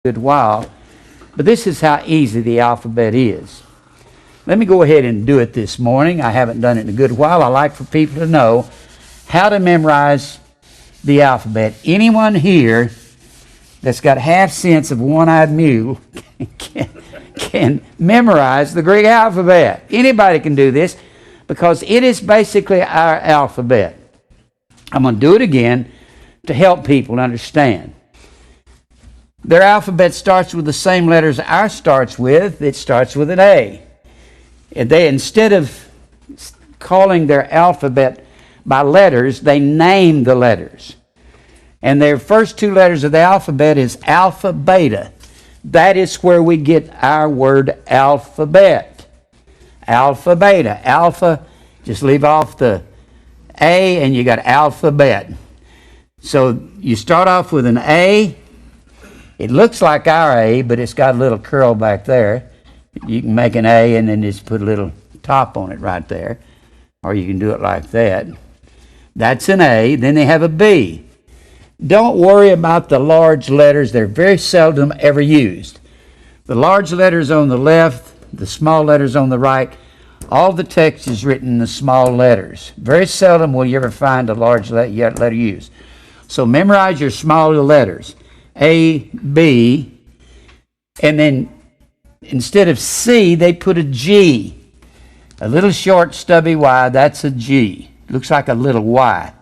good while, but this is how easy the alphabet is. Let me go ahead and do it this morning. I haven't done it in a good while. I like for people to know how to memorize the alphabet. Anyone here that's got half sense of one-eyed mule can memorize the Greek alphabet. Anybody can do this because it is basically our alphabet. I'm going to do it again to help people understand. Their alphabet starts with the same letters ours starts with. It starts with an A. And they, instead of calling their alphabet by letters, they name the letters. And their first two letters of the alphabet is alpha, beta. That is where we get our word alphabet. Alpha, beta. Alpha, just leave off the A and you got alphabet. So you start off with an A. It looks like our A, but it's got a little curl back there. You can make an A and then just put a little top on it right there. Or you can do it like that. That's an A. Then they have a B. Don't worry about the large letters. They're very seldom ever used. The large letters on the left, the small letters on the right, all the text is written in the small letters. Very seldom will you ever find a large letter used. So memorize your smaller letters. A, B, and then instead of C, they put a G. A little short, stubby Y, that's a G. Looks like a little Y.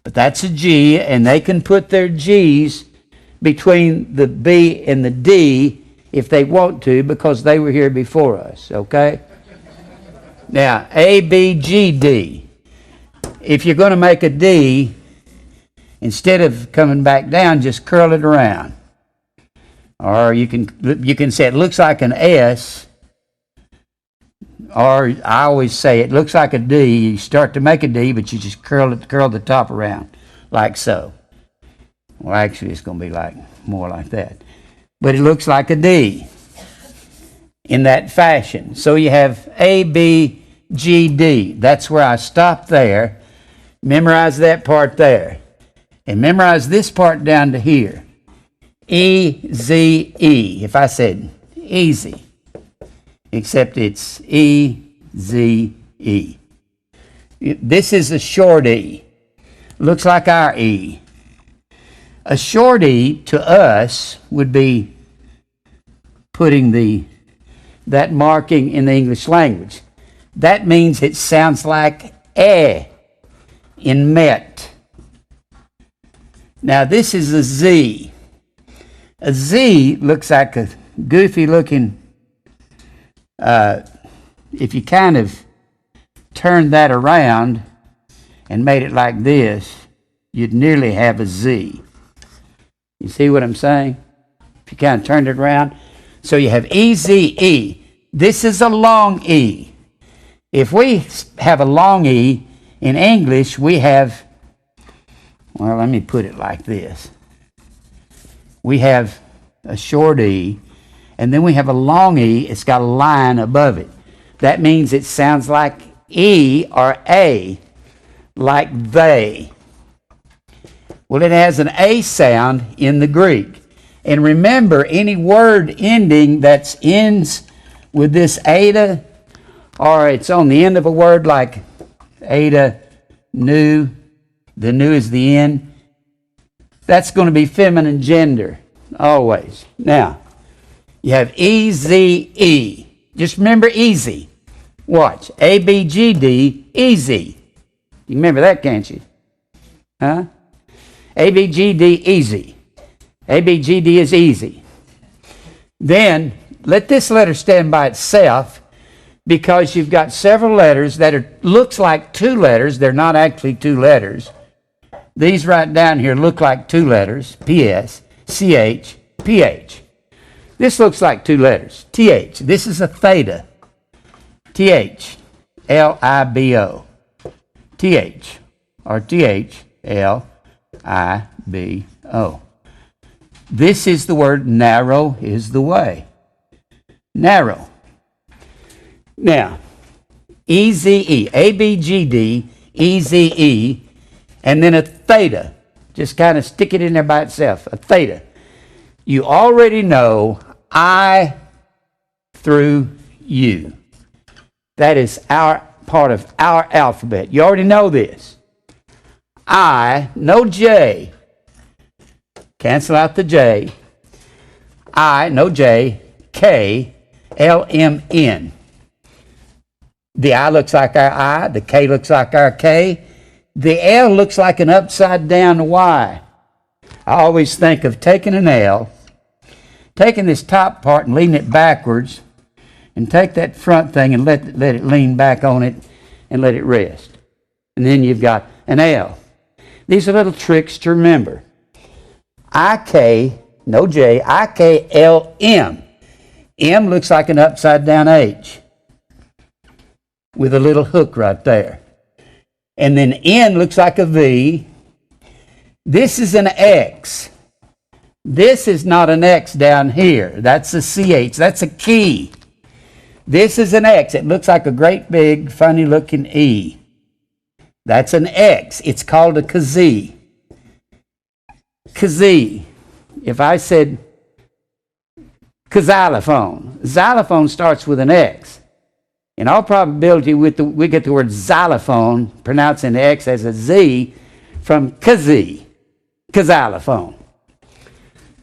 But that's a G, and they can put their G's between the B and the D if they want to, because they were here before us, okay? Now, A, B, G, D. If you're going to make a D, instead of coming back down, just curl it around. Or you can say it looks like an S, or I always say it looks like a D. You start to make a D, but you just curl the top around, like so. Well, actually, it's going to be more like that. But it looks like a D in that fashion. So you have A, B, G, D. That's where I stop there. Memorize that part there. And memorize this part down to here. E, Z, E. If I said easy, except it's E, Z, E. This is a short E. Looks like our E. A short E to us would be putting that marking in the English language. That means it sounds like eh in met. Now this is a Z. A Z looks like a goofy looking, if you kind of turned that around and made it like this, you'd nearly have a Z. You see what I'm saying? If you kind of turned it around. So you have E-Z-E. This is a long E. If we have a long E in English, we have, well, let me put it like this. We have a short E, and then we have a long E. It's got a line above it. That means it sounds like E or A, like they. Well, it has an A sound in the Greek. And remember, any word ending that ends with this eta, or it's on the end of a word like eta, nu, the nu is the end, that's going to be feminine gender, always. Now, you have E-Z-E. Just remember easy. Watch. A-B-G-D, easy. You remember that, can't you? Huh? A-B-G-D, easy. A-B-G-D is easy. Then, let this letter stand by itself, because you've got several letters that looks like two letters. They're not actually two letters. These right down here look like two letters, P-S, C-H, P-H. This looks like two letters, T-H. This is a theta, T-H-L-I-B-O, T-H, or T-H-L-I-B-O. This is the word narrow is the way. Narrow. Now, E-Z-E, A-B-G-D, E-Z-E, and then a theta. Just kind of stick it in there by itself, a theta. You already know I through you. That is our part of our alphabet. You already know this. I, no J. Cancel out the J. I, no J. K, L, M, N. The I looks like our I. The K looks like our K. The L looks like an upside down Y. I always think of taking an L, taking this top part and leaning it backwards, and take that front thing and let it lean back on it and let it rest. And then you've got an L. These are little tricks to remember. I-K, no J, I-K-L-M. M looks like an upside down H with a little hook right there. And then N looks like a V. This is an X. This is not an X down here. That's a CH. That's a key. This is an X. It looks like a great big funny looking E. That's an X. It's called a kazee. Kazee. If I said xylophone, xylophone starts with an X. In all probability, we get the word xylophone, pronouncing the X as a Z, from kazee, xylophone.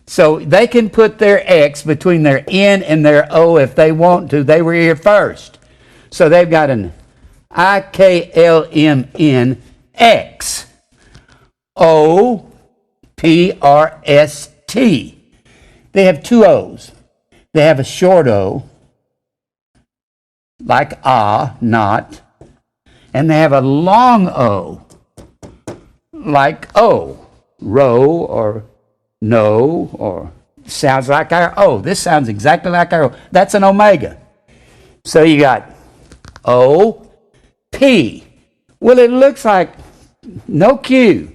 So they can put their X between their N and their O if they want to. They were here first. So they've got an I-K-L-M-N X O-P-R-S-T. They have two O's. They have a short O, like not, and they have a long O, like O, row or no, or sounds like our O. This sounds exactly like our O. That's an omega. So you got O, P. Well, it looks like no Q.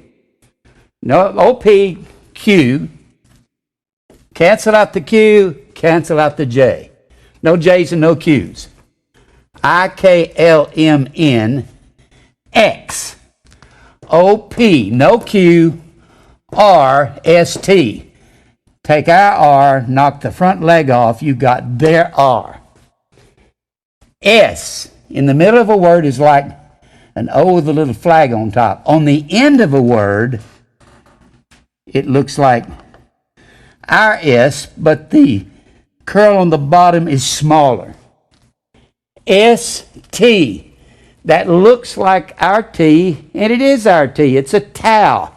No, O, P, Q. Cancel out the Q, cancel out the J. No J's and no Q's. I-K-L-M-N X O-P, no Q, R-S-T. Take our R, knock the front leg off, you got their R. S, in the middle of a word, is like an O with a little flag on top. On the end of a word, it looks like our S, but the curl on the bottom is smaller. S-T, that looks like our T, and it is our T. It's a towel.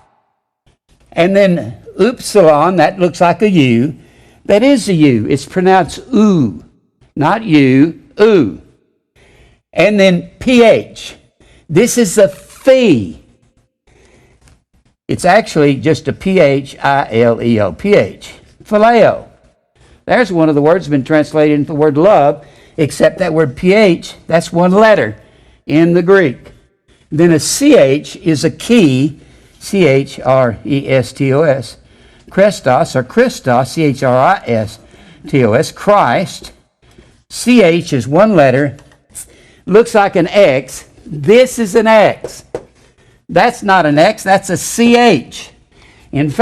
And then upsilon, that looks like a U. That is a U. It's pronounced oo, not you, oo. And then PH. This is a fee. It's actually just a P-H-I-L-E-O, PH, phileo. There's one of the words been translated into the word love, except that word PH, that's one letter in the Greek. Then a CH is a key, C-H-R-E-S-T-O-S, Christos or Christos, C-H-R-I-S-T-O-S, Christ. CH is one letter, looks like an X. This is an X. That's not an X, that's a CH. In fact,